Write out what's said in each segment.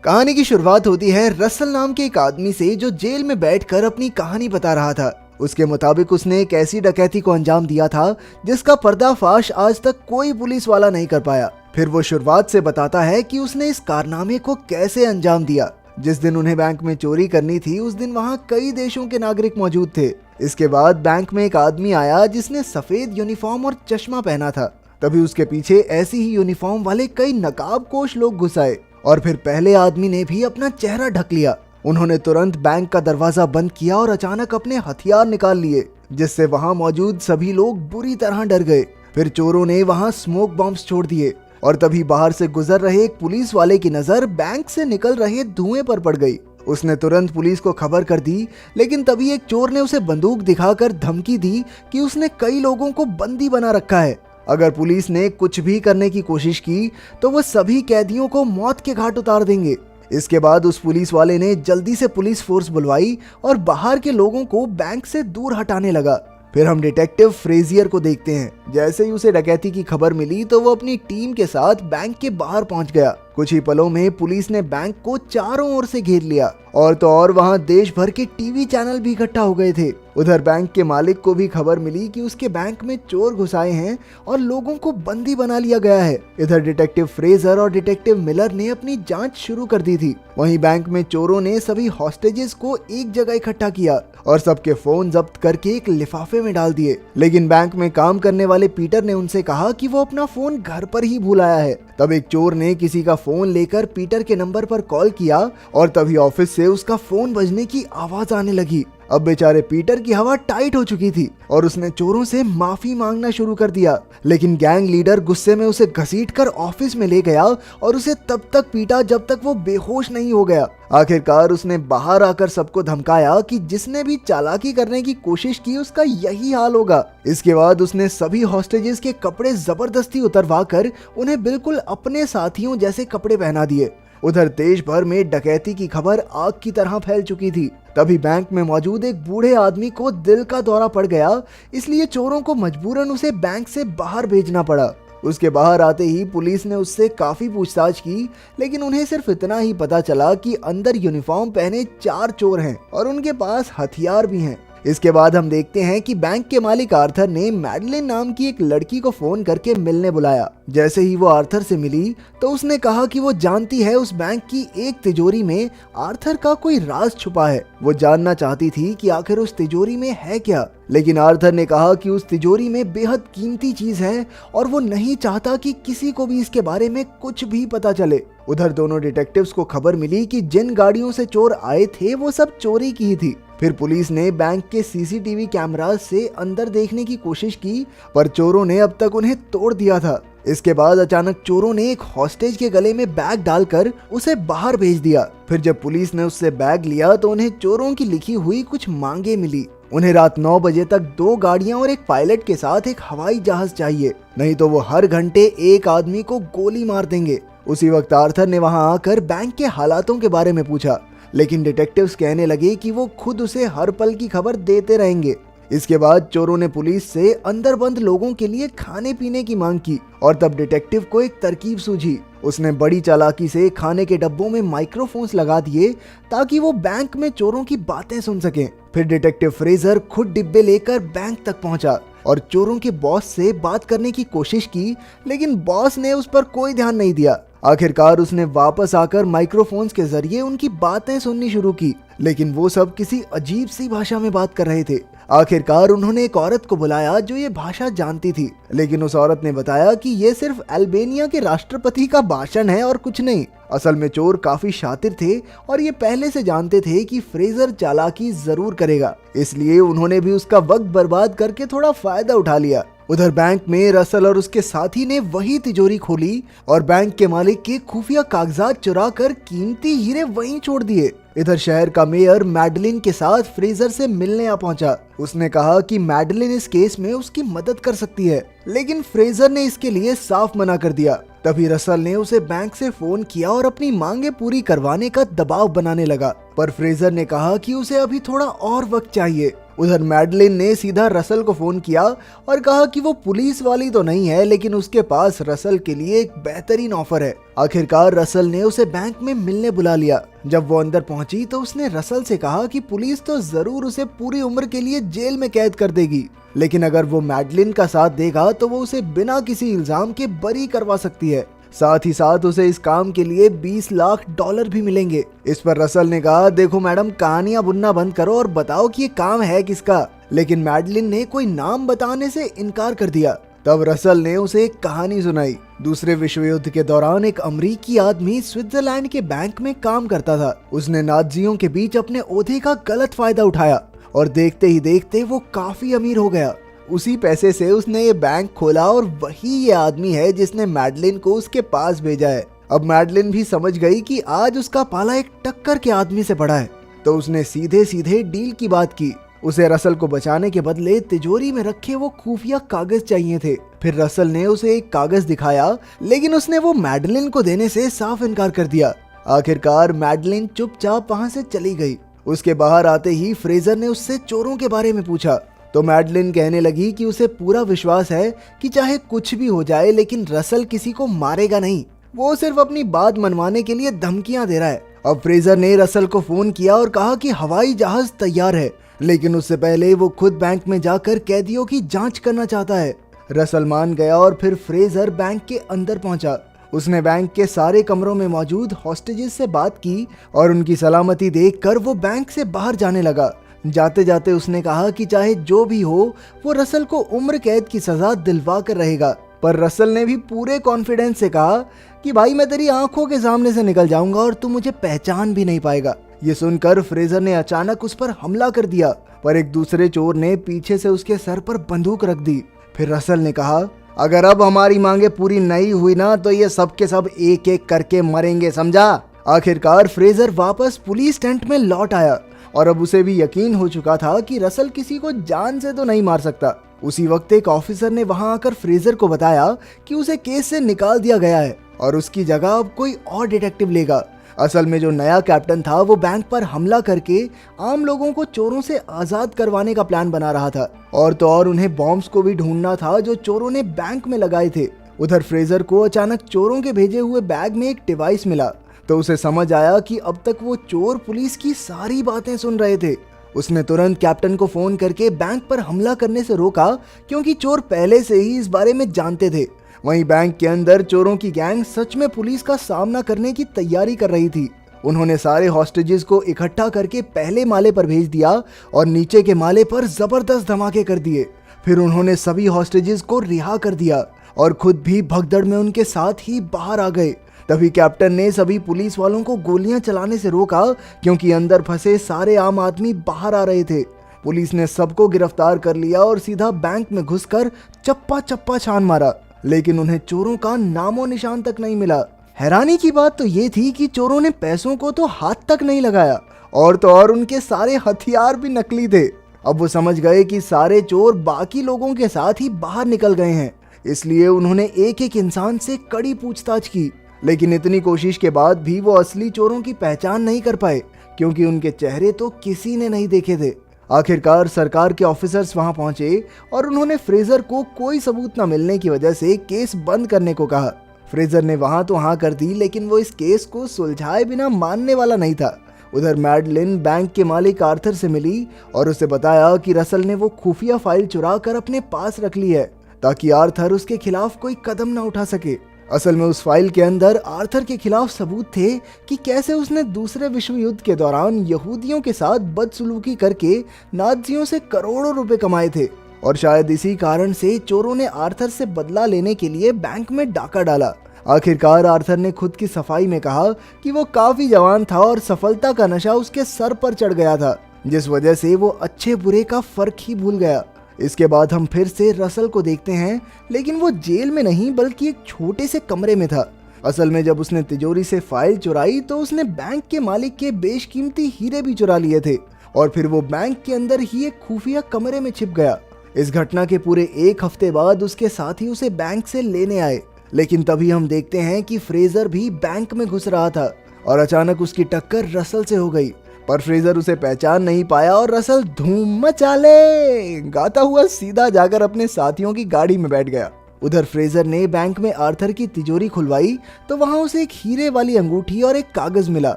कहानी की शुरुआत होती है रसल नाम के एक आदमी से जो जेल में बैठकर अपनी कहानी बता रहा था। उसके मुताबिक उसने एक ऐसी डकैती को अंजाम दिया था जिसका पर्दाफाश आज तक कोई पुलिस वाला नहीं कर पाया। फिर वो शुरुआत से बताता है कि उसने इस कारनामे को कैसे अंजाम दिया। जिस दिन उन्हें बैंक में चोरी करनी थी उस दिन वहाँ कई देशों के नागरिक मौजूद थे। इसके बाद बैंक में एक आदमी आया जिसने सफेद यूनिफॉर्म और चश्मा पहना था। तभी उसके पीछे ऐसी ही यूनिफॉर्म वाले कई नकाबपोश लोग घुस आए और फिर पहले आदमी ने भी अपना चेहरा ढक लिया। उन्होंने तुरंत बैंक का दरवाजा बंद किया और अचानक अपने हथियार निकाल लिए, जिससे वहां मौजूद सभी लोग बुरी तरह डर गए। फिर चोरों ने वहां स्मोक बॉम्ब्स छोड़ दिए और तभी बाहर से गुजर रहे एक पुलिस वाले की नजर बैंक से निकल रहे धुएं पर पड़ गई। उसने तुरंत पुलिस को खबर कर दी, लेकिन तभी एक चोर ने उसे बंदूक दिखाकर धमकी दी कि उसने कई लोगों को बंदी बना रखा है। अगर पुलिस ने कुछ भी करने की कोशिश की तो वो सभी कैदियों को मौत के घाट उतार देंगे। इसके बाद उस पुलिस वाले ने जल्दी से पुलिस फोर्स बुलवाई और बाहर के लोगों को बैंक से दूर हटाने लगा। फिर हम डिटेक्टिव फ्रेजियर को देखते हैं। जैसे ही उसे डकैती की खबर मिली तो वो अपनी टीम के साथ बैंक के बाहर पहुंच गया। कुछ ही पलों में पुलिस ने बैंक को चारों ओर से घेर लिया और तो और वहां देश भर के टीवी चैनल भी इकट्ठा हो गए थे। उधर बैंक के मालिक को भी खबर मिली कि उसके बैंक में चोर घुस आए हैं और लोगों को बंदी बना लिया गया है। इधर डिटेक्टिव फ्रेजर और डिटेक्टिव मिलर ने अपनी जांच शुरू कर दी थी। वहीं बैंक में चोरों ने सभी हॉस्टेजेस को एक जगह इकट्ठा किया और सबके फोन जब्त करके एक लिफाफे में डाल दिए। लेकिन बैंक में काम करने वाले पीटर ने उनसे कहा कि वो अपना फोन घर पर ही भूल आया है। तब एक चोर ने किसी का फोन लेकर पीटर के नंबर पर कॉल किया और तभी ऑफिस से उसका फोन बजने की आवाज आने लगी। अब बेचारे पीटर की हवा टाइट हो चुकी थी और उसने चोरों से माफी मांगना शुरू कर दिया। लेकिन गैंग लीडर गुस्से में उसे घसीटकर ऑफिस में ले गया और उसे तब तक पीटा जब तक वो बेहोश नहीं हो गया। आखिरकार उसने बाहर आकर सबको धमकाया कि जिसने भी चालाकी करने की कोशिश की उसका यही हाल होगा। इसके बाद उसने सभी हॉस्टेजेस के कपड़े जबरदस्ती उतरवा कर उन्हें बिल्कुल अपने साथियों जैसे कपड़े पहना दिए। उधर देश भर में डकैती की खबर आग की तरह फैल चुकी थी। तभी बैंक में मौजूद एक बूढ़े आदमी को दिल का दौरा पड़ गया, इसलिए चोरों को मजबूरन उसे बैंक से बाहर भेजना पड़ा। उसके बाहर आते ही पुलिस ने उससे काफी पूछताछ की, लेकिन उन्हें सिर्फ इतना ही पता चला कि अंदर यूनिफॉर्म पहने 4 चोर हैं और उनके पास हथियार भी हैं। इसके बाद हम देखते हैं कि बैंक के मालिक आर्थर ने मैडलिन नाम की एक लड़की को फोन करके मिलने बुलाया। जैसे ही वो आर्थर से मिली तो उसने कहा कि वो जानती है उस बैंक की एक तिजोरी में आर्थर का कोई राज छुपा है। वो जानना चाहती थी कि आखिर उस तिजोरी में है क्या, लेकिन आर्थर ने कहा कि उस तिजोरी में बेहद कीमती चीज है और वो नहीं चाहता कि किसी को भी इसके बारे में कुछ भी पता चले। उधर दोनों डिटेक्टिव्स को खबर मिली कि जिन गाड़ियों से चोर आए थे वो सब चोरी की ही थी। फिर पुलिस ने बैंक के सीसीटीवी कैमरास से अंदर देखने की कोशिश की, पर चोरों ने अब तक उन्हें तोड़ दिया था। इसके बाद अचानक चोरों ने एक हॉस्टेज के गले में बैग डालकर उसे बाहर भेज दिया। फिर जब पुलिस ने उससे बैग लिया तो उन्हें चोरों की लिखी हुई कुछ मांगे मिली। उन्हें रात 9 बजे तक 2 गाड़ियां और एक पायलट के साथ एक हवाई जहाज चाहिए, नहीं तो वो हर घंटे एक आदमी को गोली मार देंगे। उसी वक्त आर्थर ने वहां आकर बैंक के हालातों के बारे में पूछा, लेकिन डिटेक्टिव्स कहने लगे कि वो खुद उसे हर पल की खबर देते रहेंगे। इसके बाद चोरों ने पुलिस से अंदर बंद लोगों के लिए खाने पीने की मांग की और तब डिटेक्टिव को एक तरकीब सूझी। उसने बड़ी चालाकी से खाने के डब्बों में माइक्रोफोन्स लगा दिए ताकि वो बैंक में चोरों की बातें सुन सकें। फिर डिटेक्टिव फ्रेजर खुद डिब्बे लेकर बैंक तक पहुंचा और चोरों के बॉस से बात करने की कोशिश की, लेकिन बॉस ने उस पर कोई ध्यान नहीं दिया। आखिरकार उसने वापस आकर माइक्रोफोन्स के जरिए उनकी बातें सुननी शुरू की, लेकिन वो सब किसी अजीब सी भाषा में बात कर रहे थे। आखिरकार उन्होंने एक औरत को बुलाया जो ये भाषा जानती थी, लेकिन उस औरत ने बताया कि ये सिर्फ अल्बानिया के राष्ट्रपति का भाषण है और कुछ नहीं। असल में चोर काफी शातिर थे और ये पहले से जानते थे कि फ्रेजर चालाकी जरूर करेगा, इसलिए उन्होंने भी उसका वक्त बर्बाद करके थोड़ा फायदा उठा लिया। उधर बैंक में रसल और उसके साथी ने वही तिजोरी खोली और बैंक के मालिक के खुफिया कागजात चुरा कर कीमती हीरे वहीं छोड़ दिए। इधर शहर का मेयर मैडलिन के साथ फ्रेजर से मिलने आ पहुंचा। उसने कहा कि मैडलिन इस केस में उसकी मदद कर सकती है, लेकिन फ्रेजर ने इसके लिए साफ मना कर दिया। तभी रसल ने उसे बैंक से फोन किया और अपनी मांगे पूरी करवाने का दबाव बनाने लगा, पर फ्रेजर ने कहा कि उसे अभी थोड़ा और वक्त चाहिए। उधर मैडलिन ने सीधा रसल को फोन किया और कहा कि वो पुलिस वाली तो नहीं है, लेकिन उसके पास रसल के लिए एक बेहतरीन ऑफर है। आखिरकार रसल ने उसे बैंक में मिलने बुला लिया। जब वो अंदर पहुंची तो उसने रसल से कहा कि पुलिस तो जरूर उसे पूरी उम्र के लिए जेल में कैद कर देगी, लेकिन अगर वो मैडलिन का साथ देगा तो वो उसे बिना किसी इल्जाम के बरी करवा सकती है। साथ ही साथ उसे इस काम के लिए $20 लाख भी मिलेंगे। इस पर रसल ने कहा, देखो मैडम, कहानियां बुनना बंद करो और बताओ कि ये काम है किसका। लेकिन मैडलिन ने कोई नाम बताने से इनकार कर दिया। तब रसल ने उसे एक कहानी सुनाई। दूसरे विश्व युद्ध के दौरान एक अमेरिकी आदमी स्विट्जरलैंड के बैंक में काम करता था। उसने नाज़ियों के बीच अपने ओहदे का गलत फायदा उठाया और देखते ही देखते वो काफी अमीर हो गया। उसी पैसे से उसने ये बैंक खोला और वही ये आदमी है जिसने मैडलिन को उसके पास भेजा है। अब मैडलिन भी समझ गई कि आज उसका पाला एक टक्कर के आदमी से पड़ा है, तो उसने सीधे सीधे डील की बात की। उसे रसल को बचाने के बदले तिजोरी में रखे वो खुफिया कागज चाहिए थे। फिर रसल ने उसे एक कागज दिखाया, लेकिन उसने वो मैडलिन को देने से साफ इनकार कर दिया। आखिरकार मैडलिन चुपचाप वहाँ से चली गई। उसके बाहर आते ही फ्रेजर ने उससे चोरों के बारे में पूछा, तो मैडलिन कहने लगी कि उसे पूरा विश्वास है कि चाहे कुछ भी हो जाए लेकिन रसल किसी को मारेगा नहीं, वो सिर्फ अपनी बात मनवाने के लिए धमकियां दे रहा है। अब फ्रेजर ने रसल को फोन किया और कहा कि हवाई जहाज तैयार है, लेकिन उससे पहले वो खुद बैंक में जाकर कैदियों की जांच करना चाहता है। रसल मान गया और फिर फ्रेजर बैंक के अंदर पहुंचा। उसने बैंक के सारे कमरों में मौजूद हॉस्टेजेस से बात की और उनकी सलामती देखकर वो बैंक से बाहर जाने लगा। जाते जाते उसने कहा कि चाहे जो भी हो वो रसल को उम्र कैद की सजा दिलवा कर रहेगा। पर रसल ने भी पूरे कॉन्फिडेंस से कहा कि भाई मैं तेरी आंखों के सामने से निकल जाऊंगा और तू मुझे पहचान भी नहीं पाएगा। ये सुनकर फ्रेजर ने अचानक उस पर हमला कर दिया, पर एक दूसरे चोर ने पीछे से उसके सर पर बंदूक रख दी। फिर रसल ने कहा, अगर अब हमारी मांगे पूरी नहीं हुई ना तो ये सब के सब एक एक करके मरेंगे, समझा। आखिरकार फ्रेजर वापस पुलिस टेंट में लौट आया और अब उसे भी यकीन हो चुका था कि रसल किसी को जान से तो नहीं मार सकता। उसी वक्त एक ऑफिसर ने वहां आकर फ्रेजर को बताया कि उसे केस से निकाल दिया गया है और उसकी जगह अब कोई और डिटेक्टिव लेगा। असल में जो नया कैप्टन था वो बैंक पर हमला करके आम लोगों को चोरों से आजाद करवाने का प्लान बना रहा था, और तो और उन्हें बॉम्ब्स को भी ढूंढना था जो चोरों ने बैंक में लगाए थे। उधर फ्रेजर को अचानक चोरों के भेजे हुए बैग में एक डिवाइस मिला, तो उसे समझ आया कि अब तक वो चोर पुलिस की सारी बातें सुन रहे थे। उसने तुरंत कैप्टन को फोन करके बैंक पर हमला करने से रोका, क्योंकि चोर पहले से ही इस बारे में जानते थे। वहीं बैंक के अंदर चोरों की गैंग सच में पुलिस का सामना करने की तैयारी कर रही थी। उन्होंने सारे हॉस्टेजेस को इकट्ठा करके पहले माले पर भेज दिया और नीचे के माले पर जबरदस्त धमाके कर दिए। फिर उन्होंने सभी हॉस्टेजेस को रिहा कर दिया और खुद भी भगदड़ में उनके साथ ही बाहर आ गए। तभी कैप्टन ने सभी पुलिस वालों को गोलियां चलाने से रोका, क्योंकि अंदर फंसे सारे आम आदमी बाहर आ रहे थे। पुलिस ने सबको गिरफ्तार कर लिया और सीधा बैंक में घुसकर चप्पा चप्पा छान मारा, लेकिन उन्हें चोरों का नामो निशान तक नहीं मिला। हैरानी की बात तो ये थी कि चोरों ने पैसों को तो हाथ तक नहीं लगाया, और तो और उनके सारे हथियार भी नकली थे। अब वो समझ गए कि सारे चोर बाकी लोगों के साथ ही बाहर निकल गए हैं, इसलिए उन्होंने एक एक इंसान से कड़ी पूछताछ की। लेकिन इतनी कोशिश के बाद भी वो असली चोरों की पहचान नहीं कर पाए, क्योंकि उनके चेहरे तो किसी ने नहीं देखे थे। आखिरकार सरकार के ऑफिसर्स वहां पहुंचे और उन्होंने फ्रेजर को कोई सबूत न मिलने की वजह से केस बंद करने को कहा। फ्रेजर ने वहां तो हाँ कर दी, लेकिन वो इस केस को सुलझाए बिना मानने वाला नहीं था। उधर मैडलिन बैंक के मालिक आर्थर से मिली और उसे बताया कि रसल ने वो खुफिया फाइल चुरा कर अपने पास रख ली है, ताकि आर्थर उसके खिलाफ कोई कदम न उठा सके। असल में उस फाइल के अंदर आर्थर के खिलाफ सबूत थे कि कैसे उसने दूसरे विश्व युद्ध के दौरान यहूदियों के साथ बदसलूकी करके नाज़ियों से करोड़ों रुपए कमाए थे, और शायद इसी कारण से चोरों ने आर्थर से बदला लेने के लिए बैंक में डाका डाला। आखिरकार आर्थर ने खुद की सफाई में कहा कि वो काफी जवान था और सफलता का नशा उसके सर पर चढ़ गया था, जिस वजह से वो अच्छे बुरे का फर्क ही भूल गया। इसके बाद हम फिर से रसल को देखते हैं, लेकिन वो जेल में नहीं बल्कि एक छोटे से कमरे में था। असल में जब उसने तिजोरी से फाइल चुराई तो उसने बैंक के मालिक के बेशकीमती हीरे भी चुरा लिए थे, और फिर वो बैंक के अंदर ही एक खुफिया कमरे में छिप गया। इस घटना के पूरे एक हफ्ते बाद उसके साथी उसे बैंक से लेने आए, लेकिन तभी हम देखते हैं कि फ्रेजर भी बैंक में घुस रहा था और अचानक उसकी टक्कर रसल से हो गई। पर फ्रेजर उसे पहचान नहीं पाया और रसल धूम मचा ले गाता हुआ सीधा जाकर अपने साथियों की गाड़ी में बैठ गया। उधर फ्रेजर ने बैंक में आर्थर की तिजोरी खुलवाई तो वहां उसे एक हीरे वाली अंगूठी और एक कागज मिला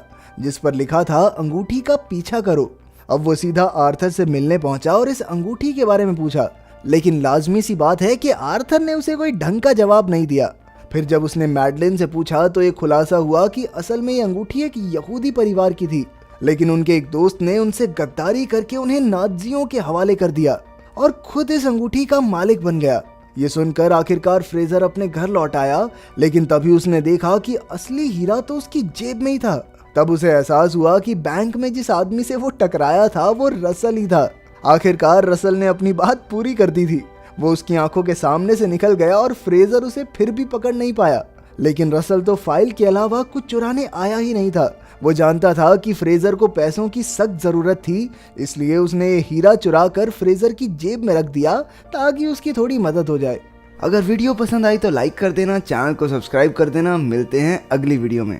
जिस पर लिखा था अंगूठी का पीछा करो। अब वो सीधा आर्थर से मिलने पहुंचा और इस अंगूठी के बारे में पूछा, लेकिन लाजमी सी बात है कि आर्थर ने उसे कोई ढंग का जवाब नहीं दिया। फिर जब उसने मैडलिन से पूछा तो ये खुलासा हुआ कि असल में ये अंगूठी एक यहूदी परिवार की थी, लेकिन उनके एक दोस्त ने उनसे गद्दारी करके उन्हें नाज़ियों के हवाले कर दिया और खुद इस अंगूठी का मालिक बन गया। ये सुनकर आखिरकार फ्रेजर अपने घर लौट आया, लेकिन तभी उसने देखा कि असली हीरा तो उसकी जेब में ही था। तब उसे एहसास हुआ कि बैंक में जिस आदमी से वो टकराया था वो रसल ही था। आखिरकार रसल ने अपनी बात पूरी कर दी थी। वो उसकी आंखों के सामने से निकल गया और फ्रेजर उसे फिर भी पकड़ नहीं पाया। लेकिन रसल तो फाइल के अलावा कुछ चुराने आया ही नहीं था। वो जानता था कि फ्रेजर को पैसों की सख्त जरूरत थी, इसलिए उसने हीरा चुरा कर फ्रेजर की जेब में रख दिया ताकि उसकी थोड़ी मदद हो जाए। अगर वीडियो पसंद आई तो लाइक कर देना, चैनल को सब्सक्राइब कर देना। मिलते हैं अगली वीडियो में।